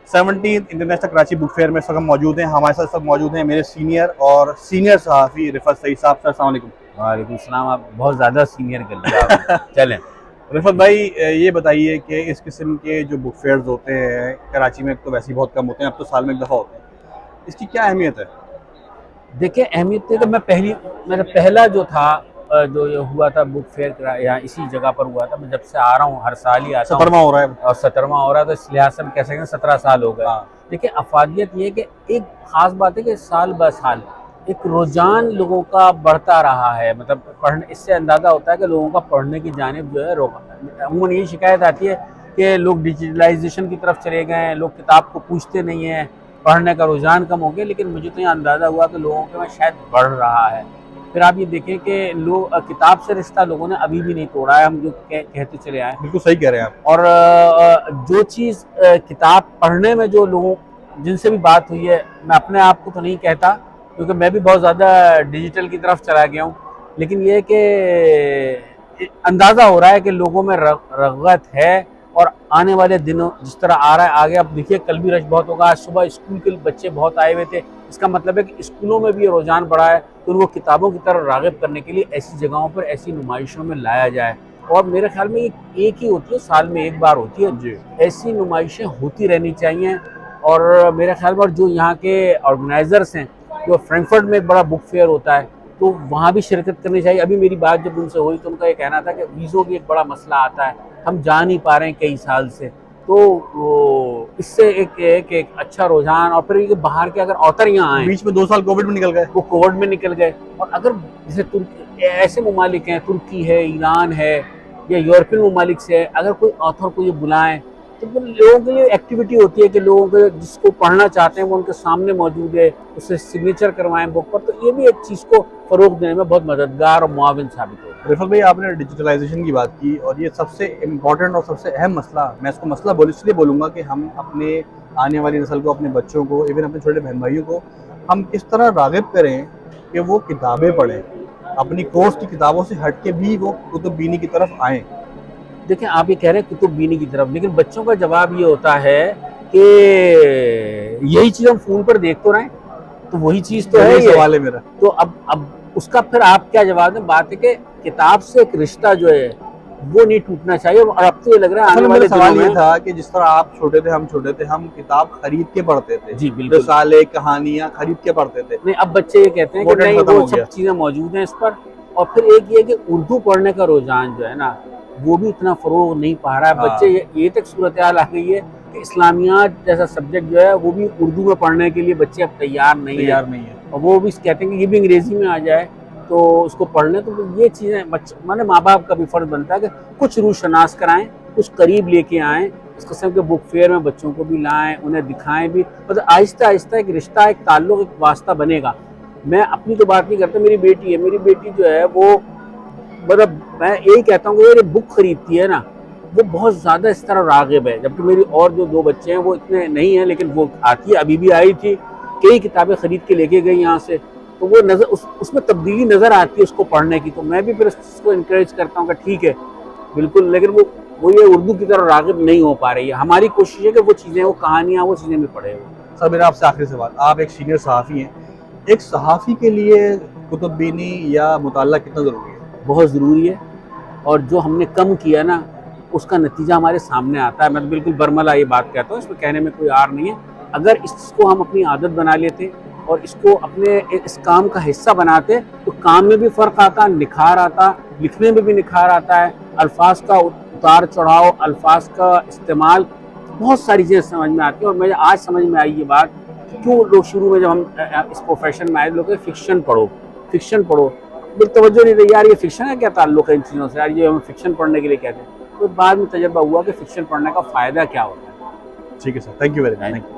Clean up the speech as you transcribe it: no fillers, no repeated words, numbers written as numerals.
17 international Karachi book fair में इस वक्त मौजूद हैं। हमारे साथ इस वक्त मौजूद हैं मेरे सीनियर सहाफ़ी रिफत सईद साहब। सर अस्सलाम वालेकुम। वालेकुम सलाम। आप बहुत ज़्यादा सीनियर कर लिया आपने। चलें। रिफत भाई, ये बताइए कि इस किस्म के जो बुक फेयर्स होते हैं कराची में, तो वैसे ही बहुत कम होते हैं, अब तो साल में एक दफ़ा होते हैं, इसकी क्या अहमियत है? देखिए, अहमियत है कि मेरा पहला जो था जो ये हुआ था बुक फेयर यहाँ इसी जगह पर हुआ था। मैं जब से आ रहा हूँ हर साल ही आता हूँ 17वां हो रहा है। और 17वां हो रहा है, तो इस लिहाज से हम कह सकते हैं 17 साल हो गए। हाँ। देखिए, अफादियत ये है कि एक ख़ास बात है कि साल ब साल एक रुझान लोगों का बढ़ता रहा है। मतलब पढ़ने, इससे अंदाज़ा होता है कि लोगों का पढ़ने की जानिब जो है अमूमन ये शिकायत आती है कि लोग डिजिटलाइजेशन की तरफ चले गए हैं, लोग किताब को पूछते नहीं हैं, पढ़ने का रुझान कम हो गया। लेकिन मुझे तो ये अंदाज़ा हुआ कि लोगों के में शायद बढ़ रहा है। फिर आप ये देखें कि लोग किताब से रिश्ता लोगों ने अभी भी नहीं तोड़ा है, हम जो कहते चले आए। बिल्कुल सही कह रहे हैं आप। और जो चीज़ किताब पढ़ने में जो लोगों जिनसे भी बात हुई है, मैं अपने आप को तो नहीं कहता क्योंकि मैं भी बहुत ज़्यादा डिजिटल की तरफ चला गया हूँ, लेकिन ये कि अंदाज़ा हो रहा है कि लोगों में रग़बत है। और आने वाले दिनों जिस तरह आ रहा है आगे, अब देखिए कल भी रश बहुत होगा। आज सुबह स्कूल के बच्चे बहुत आए हुए थे। इसका मतलब है कि स्कूलों में भी ये रुझान बढ़ा है, तो उनको किताबों की तरफ राग़िब करने के लिए ऐसी जगहों पर, ऐसी नुमाइशों में लाया जाए। और मेरे ख्याल में ये एक ही होती है, साल में एक बार होती है जी। ऐसी नुमाइशें होती रहनी चाहिए। और मेरे ख्याल में जो यहाँ के ऑर्गेनाइज़र्स हैं, जो फ्रैंकफर्ट में एक बड़ा बुक फेयर होता है, तो वहाँ भी शिरकत करनी चाहिए। अभी मेरी बात जब उनसे हुई तो उनका ये कहना था कि वीज़ों की एक बड़ा मसला आता है, हम जा नहीं पा रहे हैं कई साल से। तो इससे एक अच्छा रुझान, और फिर ये बाहर के अगर ऑथर यहाँ आए, बीच में 2 साल कोविड में निकल गए। वो कोविड में निकल गए, और अगर जैसे तुर्की ऐसे ममालिक हैं, तुर्की है, ईरान है, या यूरोपियन ममालिक से है, अगर कोई ऑथर को ये बुलाएं तो फिर लोगों के लिए एक्टिविटी होती है कि लोगों को जिसको पढ़ना चाहते हैं वो उनके सामने मौजूद है, उससे सिग्नेचर करवाएं बुक पर। तो ये भी एक चीज़ को फ़रोग़ देने में बहुत मददगार और मुआविन साबित होगा। रिफत भाई, आपने डिजिटलाइजेशन की बात की, और ये सबसे इम्पॉर्टेंट और सबसे अहम मसला, मैं इसको मसला इसलिए बोलूँगा कि हम अपने आने वाली नस्ल को, अपने बच्चों को, इवन अपने छोटे बहन भाइयों को हम किस तरह राग़िब करें कि वो किताबें पढ़ें, अपनी कोर्स की किताबों से हट के भी वो कुतुब बीनी की तरफ आएँ। देखिए, आप ये कह रहे हैं कुतुब बीनी की तरफ, लेकिन बच्चों का जवाब ये होता है कि यही चीज़ हम फ़ोन पर देख तो रहे हैं, तो वही चीज़ तो है यही ये। सवाल है मेरा। तो अब उसका फिर आप क्या जवाब दें? बात है कि किताब से एक रिश्ता जो है वो नहीं टूटना चाहिए। और अब तो ये लग रहा है असल आने में वाले मेरा सवाल दिनों ये में। था कि जिस तरह आप छोटे थे, हम छोटे थे, हम किताब खरीद के पढ़ते थे। जी बिल्कुल। रिसाले, कहानियाँ खरीद के पढ़ते थे। नहीं, अब बच्चे ये कहते हैं वो कि ट्रेंड नहीं, खत्म वो हो गया। सब चीज़ें मौजूद हैं इस पर। और फिर एक ये कि उर्दू पढ़ने का रुझान जो है ना, वो भी इतना फ़रोग़ नहीं पा रहा है। हाँ। बच्चे ये तक सूरत हाल आ गई है कि इस्लामियात जैसा सब्जेक्ट जो है वो भी उर्दू में पढ़ने के लिए बच्चे अब तैयार नहीं है। और वो भी कहते हैं कि ये भी अंग्रेज़ी में आ जाए तो उसको पढ़ लें। तो ये चीज़ें माने माँ बाप का भी फ़र्ज़ बनता है कि कुछ रूह शनास कराएँ, कुछ करीब लेके आएँ, इस किस्म के बुक फेयर में बच्चों को भी लाएँ, उन्हें दिखाएँ भी। मतलब आहिस्ता आहिस्ता एक रिश्ता, एक ताल्लुक़, एक वास्ता बनेगा। मैं अपनी तो बात नहीं करता, मेरी बेटी है, मेरी बेटी जो है वो, मतलब मैं यही कहता हूँ कि ये बुक खरीदती है ना, वो बहुत ज़्यादा इस तरह राग़िब है। जबकि मेरी और जो 2 बच्चे हैं वो इतने नहीं हैं, लेकिन वो आती है, अभी भी आई थी, कई किताबें ख़रीद के लेके गई यहाँ से। तो वो नज़र उसमें तब्दीली नज़र आती है उसको पढ़ने की। तो मैं भी फिर उसको इनकरेज करता हूँ कि ठीक है बिल्कुल, लेकिन वो ये उर्दू की तरफ राग़िब नहीं हो पा रही है। हमारी कोशिश है कि वो चीज़ें, वो कहानियाँ, वो चीज़ें भी पढ़े वो। सर, मेरा आपसे आखिरी सवाल, आप एक सीनियर सहाफ़ी हैं, एक सहाफ़ी के लिए कुतुब बीनी या मुताला कितना ज़रूरी है? बहुत ज़रूरी है, और जो हमने कम किया ना उसका नतीजा हमारे सामने आता है। मैं तो बिल्कुल बरमला ये बात कहता हूँ, इसमें कहने में कोई आर नहीं है। अगर इसको हम अपनी आदत बना लेते और इसको अपने इस काम का हिस्सा बनाते तो काम में भी फ़र्क आता, निखार आता, लिखने में भी निखार आता है, अल्फाज का उतार चढ़ाव, अल्फाज का इस्तेमाल, बहुत सारी चीज़ें समझ में आती हैं। और मुझे आज समझ में आई ये बात कि क्यों लोग शुरू में जब हम इस प्रोफेशन में आए, लोग फ़िक्शन पढ़ो, फ़िक्शन पढ़ो, बिल तवज्जो नहीं दी, यार ये फ़िक्शन है, क्या ताल्लुक़ है इन चीज़ों से, यार ये हमें फ़िक्शन पढ़ने के लिए कहते हैं। तो बाद में तजर्बा हुआ कि फ़िक्शन पढ़ने का फ़ायदा क्या होता है। ठीक है sir, thank you very much. Thank you.